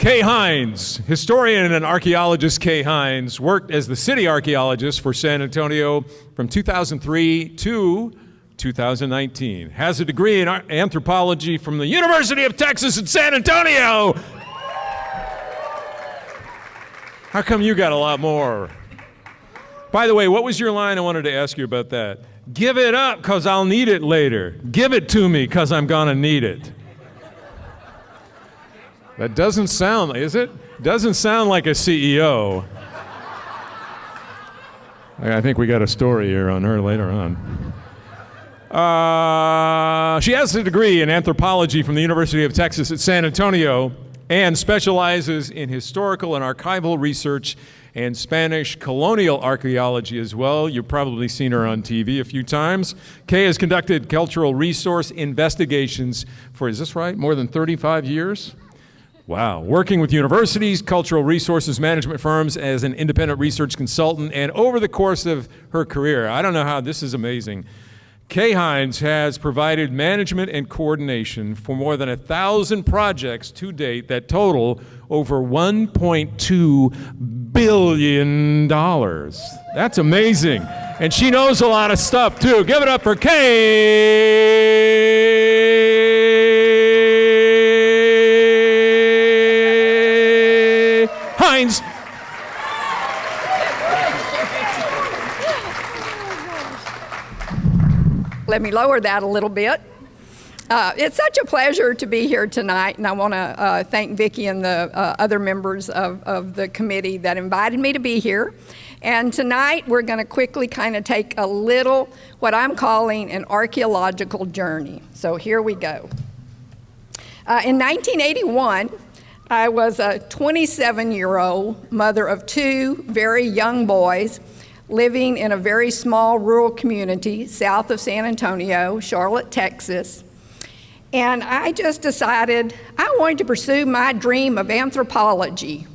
Kay Hindes, historian and archaeologist Kay Hindes, worked as the city archaeologist for San Antonio from 2003 to 2019. Has a degree in anthropology from the University of Texas at San Antonio. How come you got a lot more? By the way, what was your line? I wanted to ask you about that. Give it up, because I'll need it later. Give it to me, because I'm going to need it. That doesn't sound, is it? Doesn't sound like a CEO. I think we got a story here on her later on. She has a degree in anthropology from the University of Texas at San Antonio and specializes in historical and archival research and Spanish colonial archaeology as well. You've probably seen her on TV a few times. Kay has conducted cultural resource investigations for, is this right, more than 35 years? Wow. Working with universities, cultural resources management firms as an independent research consultant, and over the course of her career, I don't know how, this is amazing. Kay Hindes has provided management and coordination for more than 1,000 projects to date that total over $1.2 billion. That's amazing. And she knows a lot of stuff too. Give it up for Kay Hindes. Let me lower that a little bit. It's such a pleasure to be here tonight, and I want to thank Vicki and the other members of the committee that invited me to be here. And tonight we're going to quickly kind of take a little, what I'm calling an archaeological journey. So here we go. In 1981, I was a 27-year-old mother of two very young boys living in a very small rural community south of San Antonio, Charlotte, Texas. And I just decided I wanted to pursue my dream of anthropology.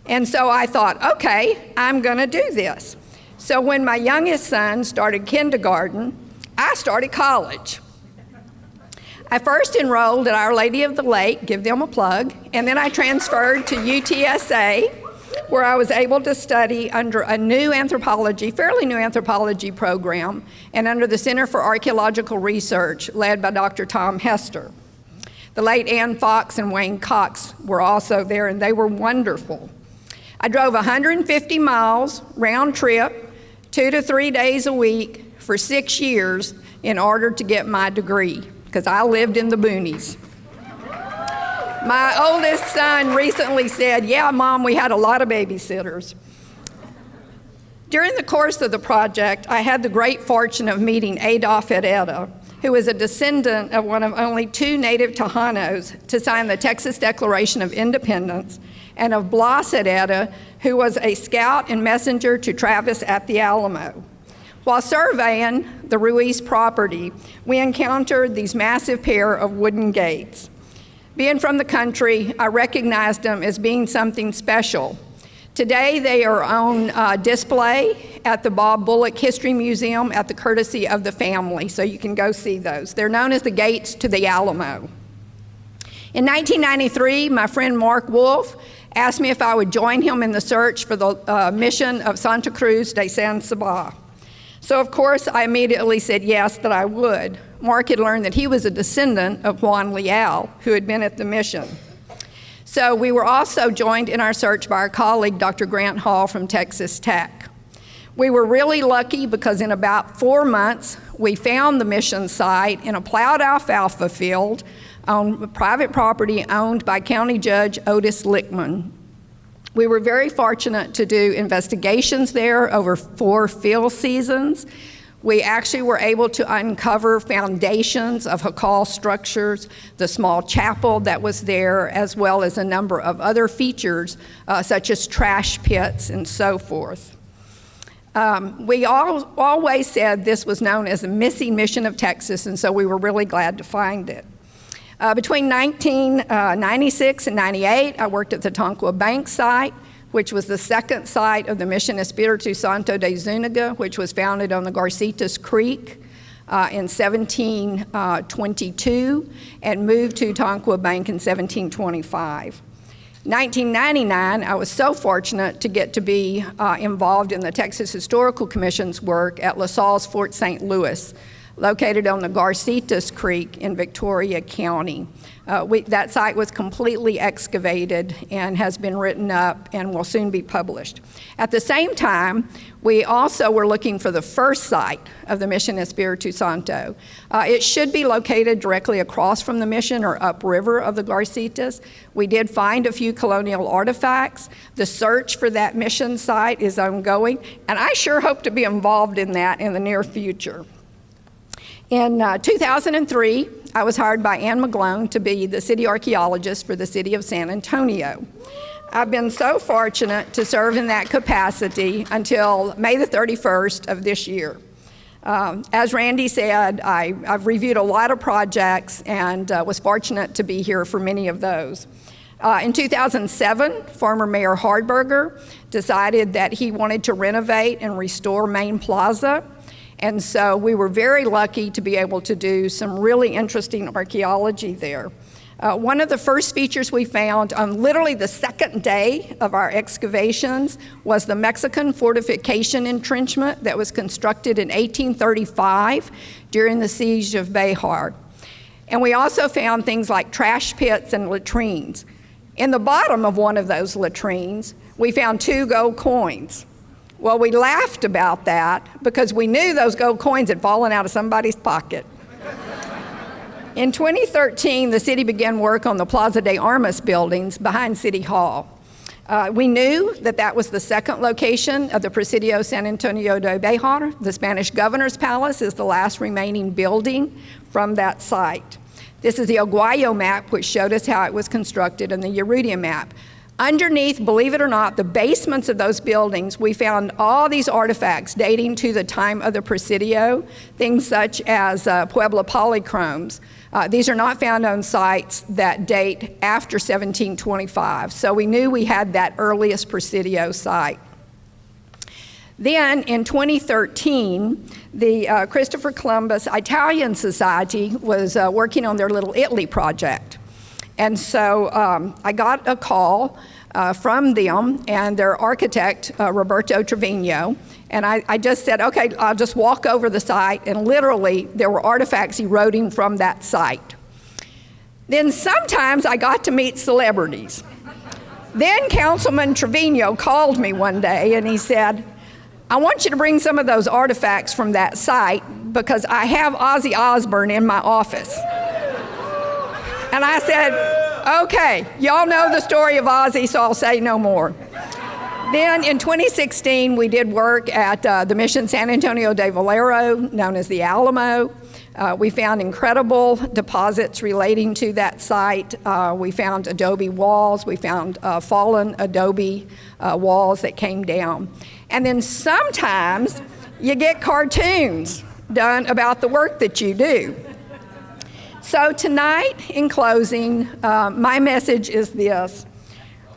And so I thought, okay, I'm gonna do this. So when my youngest son started kindergarten, I started college. I first enrolled at Our Lady of the Lake, give them a plug, and then I transferred to UTSA, where I was able to study under a new anthropology, fairly new anthropology program, and under the Center for Archaeological Research, led by Dr. Tom Hester. The late Ann Fox and Wayne Cox were also there, and they were wonderful. I drove 150 miles round trip, 2 to 3 days a week for 6 years in order to get my degree, because I lived in the boonies. My oldest son recently said, yeah, Mom, we had a lot of babysitters. During the course of the project, I had the great fortune of meeting Adolf Herrera, who is a descendant of one of only 2 native Tejanos to sign the Texas Declaration of Independence, and of Blas Herrera, who was a scout and messenger to Travis at the Alamo. While surveying the Ruiz property, we encountered these massive pair of wooden gates. Being from the country, I recognized them as being something special. Today, they are on display at the Bob Bullock History Museum at the courtesy of the family, so you can go see those. They're known as the gates to the Alamo. In 1993, my friend Mark Wolf asked me if I would join him in the search for the mission of Santa Cruz de San Saba. So of course, I immediately said yes, that I would. Mark had learned that he was a descendant of Juan Leal, who had been at the mission. So we were also joined in our search by our colleague, Dr. Grant Hall from Texas Tech. We were really lucky because in about 4 months, we found the mission site in a plowed alfalfa field on private property owned by County Judge Otis Lickman. We were very fortunate to do investigations there over 4 field seasons. We actually were able to uncover foundations of Hakal structures, the small chapel that was there, as well as a number of other features, such as trash pits and so forth. We always said this was known as the missing mission of Texas, and so we were really glad to find it. Between 1996 and 98, I worked at the Tonkawa Bank site, which was the second site of the mission Espiritu Santo de Zuniga, which was founded on the Garcitas Creek in 1722 and moved to Tonkawa Bank in 1725. 1999, I was so fortunate to get to be involved in the Texas Historical Commission's work at LaSalle's Fort St. Louis, located on the Garcitas Creek in Victoria County. That site was completely excavated and has been written up and will soon be published. At the same time, we also were looking for the first site of the mission Espiritu Santo. It should be located directly across from the mission or upriver of the Garcitas. We did find a few colonial artifacts. The search for that mission site is ongoing, and I sure hope to be involved in that in the near future. In 2003, I was hired by Ann McGlone to be the city archaeologist for the city of San Antonio. I've been so fortunate to serve in that capacity until May the 31st of this year. As Randy said, I've reviewed a lot of projects and was fortunate to be here for many of those. In 2007, former Mayor Hardberger decided that he wanted to renovate and restore Main Plaza. And so we were very lucky to be able to do some really interesting archaeology there. One of the first features we found on literally the second day of our excavations was the Mexican fortification entrenchment that was constructed in 1835 during the siege of Béjar. And we also found things like trash pits and latrines. In the bottom of one of those latrines, we found 2 gold coins. Well, we laughed about that because we knew those gold coins had fallen out of somebody's pocket. In 2013, the city began work on the Plaza de Armas buildings behind City Hall. We knew that that was the second location of the Presidio San Antonio de Béjar. The Spanish governor's palace is the last remaining building from that site. This is the Aguayo map, which showed us how it was constructed, and the Urrutia map. Underneath, believe it or not, the basements of those buildings, we found all these artifacts dating to the time of the Presidio, things such as Puebla polychromes. These are not found on sites that date after 1725, so we knew we had that earliest Presidio site. Then in 2013, the Christopher Columbus Italian Society was working on their Little Italy project. And so I got a call from them and their architect, Roberto Trevino, and I just said, okay, I'll just walk over the site, and literally there were artifacts eroding from that site. Then sometimes I got to meet celebrities. Then Councilman Trevino called me one day and he said, I want you to bring some of those artifacts from that site because I have Ozzy Osbourne in my office. And I said, okay, y'all know the story of Ozzy, so I'll say no more. Then in 2016, we did work at the Mission San Antonio de Valero, known as the Alamo. We found incredible deposits relating to that site. We found adobe walls. We found fallen adobe walls that came down. And then sometimes you get cartoons done about the work that you do. So tonight, in closing, my message is this.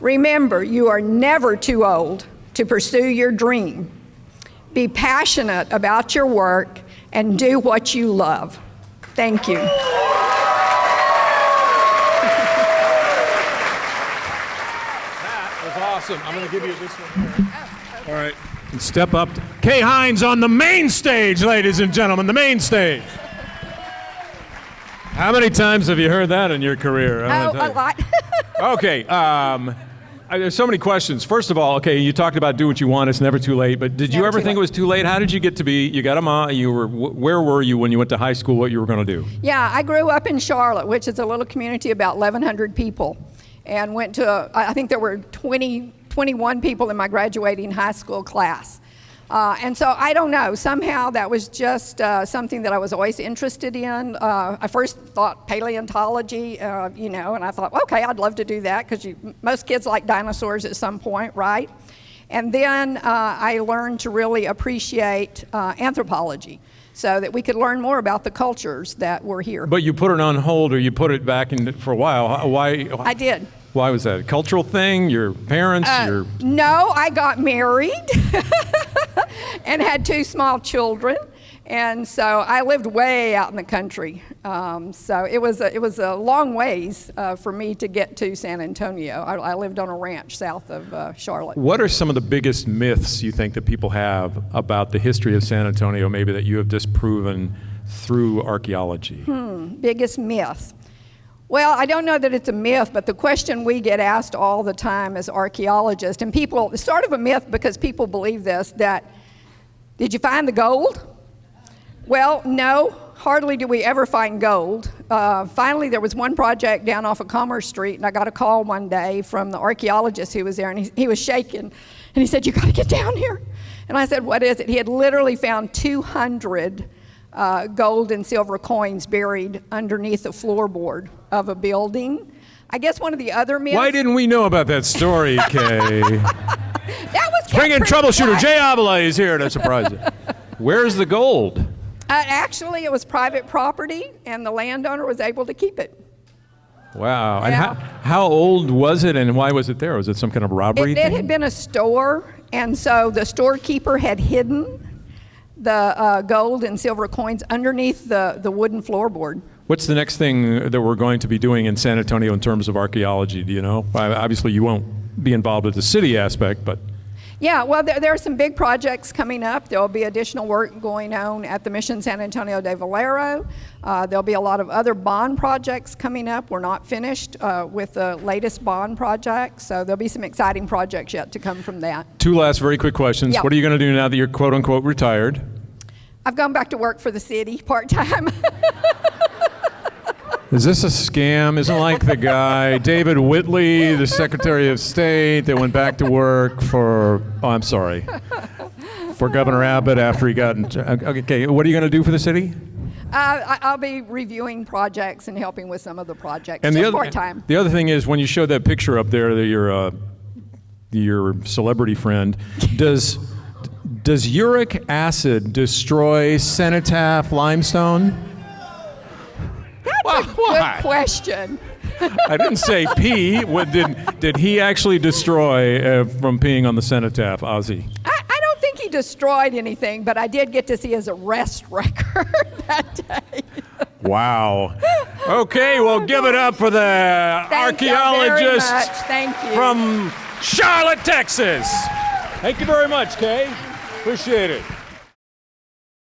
Remember, you are never too old to pursue your dream. Be passionate about your work and do what you love. Thank you. That was awesome. I'm going to give you this one here. All right. And step up. Kay Hines on the main stage, ladies and gentlemen, the main stage. How many times have you heard that in your career? Oh, a lot. Okay. There's so many questions. First of all, okay, you talked about do what you want. It's never too late. But did you ever think it was too late? How did you get to be? You got a mom. Where were you when you went to high school? What you were going to do? Yeah, I grew up in Charlotte, which is a little community about 1,100 people, and went to. I think there were 21 people in my graduating high school class. And so I don't know, somehow that was just something that I was always interested in. I first thought paleontology, and I thought, okay, I'd love to do that because most kids like dinosaurs at some point, right? And then I learned to really appreciate anthropology so that we could learn more about the cultures that were here. But you put it on hold or you put it back in for a while. Why? I did. Why was that? A cultural thing? Your parents? No, I got married and had 2 small children. And so I lived way out in the country. So it was a long ways for me to get to San Antonio. I lived on a ranch south of Charlotte. What are some of the biggest myths you think that people have about the history of San Antonio, maybe that you have disproven through archaeology? Biggest myth. Well, I don't know that it's a myth, but the question we get asked all the time as archaeologists, and people, it's sort of a myth because people believe this, that, did you find the gold? Well, no, hardly do we ever find gold. Finally, there was one project down off of Commerce Street, and I got a call one day from the archaeologist who was there, and he was shaking, and he said, you gotta get down here. And I said, what is it? He had literally found 200 gold and silver coins buried underneath the floorboard of a building. I guess one of the other myths... Why didn't we know about that story, Kay? That was Bring in troubleshooter Jay Avila is here to surprise you. Where's the gold? Actually, it was private property, and the landowner was able to keep it. Wow. Yeah. And how old was it, and why was it there? Was it some kind of robbery It thing? had been a store, and so the storekeeper had hidden the gold and silver coins underneath the wooden floorboard. What's the next thing that we're going to be doing in San Antonio in terms of archaeology? Do you know? Obviously, you won't be involved with the city aspect, but... Yeah, well, there are some big projects coming up. There will be additional work going on at the Mission San Antonio de Valero. There'll be a lot of other bond projects coming up. We're not finished with the latest bond project, so there'll be some exciting projects yet to come from that. Two last very quick questions. Yep. What are you going to do now that you're quote-unquote retired? I've gone back to work for the city part-time. Is this a scam? Isn't like the guy, David Whitley, the Secretary of State, that went back to work for, for Governor Abbott after he got okay, what are you going to do for the city? I'll be reviewing projects and helping with some of the projects, And just part-time. the other thing is, when you showed that picture up there, that your celebrity friend, does uric acid destroy cenotaph limestone? That's a good question. I didn't say pee. Did he actually destroy from peeing on the cenotaph, Ozzy? I don't think he destroyed anything, but I did get to see his arrest record that day. Wow. Okay, well, give it up for the Thank you archaeologist very much. Thank you. from Charlotte, Texas. Thank you very much, Kay. Appreciate it.